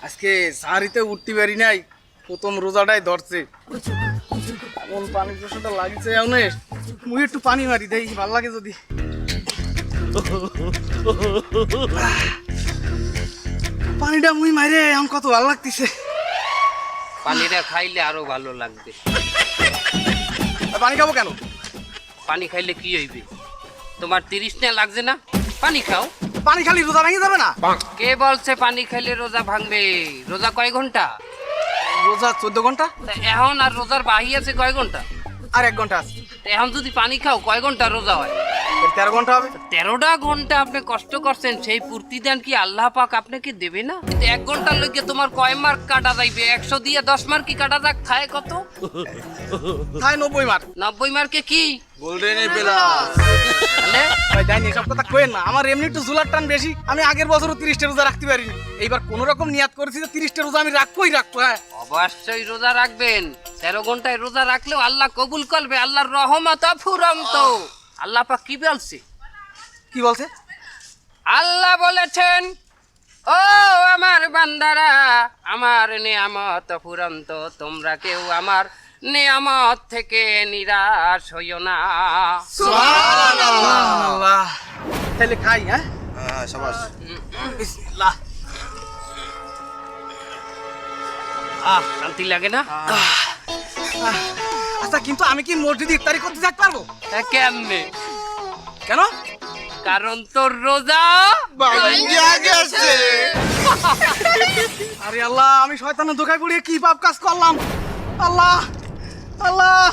আজকে সাহারিতে উঠতে পারি নাই, প্রথম রোজাটাই ধরছে। এমন পানি প্রশ্নটা লাগছে অনেক, মুই একটু পানি মারি দেই, ভাল লাগে যদি। পানিটা মুই মারে এখন কত ভালো লাগতেছে। পানিটা খাইলে আরো ভালো লাগবে। পানি খাবো কেন? পানি খাইলে কি হইবে? তোমার 30 না লাগছে না? পানি খাও। পানি খালি রোজা ভেঙে যাবে না? কে বলছে পানি খাইলে রোজা ভাঙবে? রোজা কয় ঘন্টা? রোজা 14 ঘন্টা। তা এখন আর রোজার বাহি আছে কয় ঘন্টা? আর 1 ঘন্টা আছে। তা এখন যদি পানি খাও কয় ঘন্টা রোজা হয়? 13 ঘন্টা হবে। 13টা ঘন্টা আপনি কষ্ট করছেন, সেই প্রতিদান কি আল্লাহ পাক আপনাকে দেবে না? কিন্তু 1 ঘন্টার লইগে তোমার কয় মার্ক কাটা যাইবে? 100 দিয়ে 10 মার্ক কি কাটা যাক? খায় কত? তাই 90 মার্ক। 90 মার্কে কি? Golden plus. মানে ভাই জানি এসব কথা কইেন না, আমার এমনি একটু জুলার টান বেশি। আমি আগের বছরও 30টা রোজা রাখতে পারিনি, এইবার কোন রকম নিয়াত করেছি যে 30টা রোজা আমি রাখবই রাখবো। হ্যাঁ অবশ্যই রোজা রাখবেন। 13 ঘন্টায় রোজা রাখলেও আল্লাহ কবুল করবে, আল্লাহর রহমত অফুরন্ত। আল্লাহ পাক কি বলছে? কি বলছে? আল্লাহ বলেছেন, ও আমার বান্দারা, আমার নিয়ামত অফুরন্ত, তোমরা কেউ আমার নিয়ামত থেকে নিরাশ হইও না। সুবহানাল্লাহ। তাহলে খাই। হ্যাঁ শাবাশ। বিসমিল্লাহ। শান্তি লাগে না? আচ্ছা, কিন্তু আমি কি মসজিদে ইফতারি করতে যেতে পারবো? কেমনে? কেন? কারণ তোর রোজা ভাঙ্গিয়া গেছে। আরে আল্লাহ, আমি শয়তানের ধোঁকায় পড়ে কি পাপ কাজ করলাম। আল্লাহ আল্লাহ।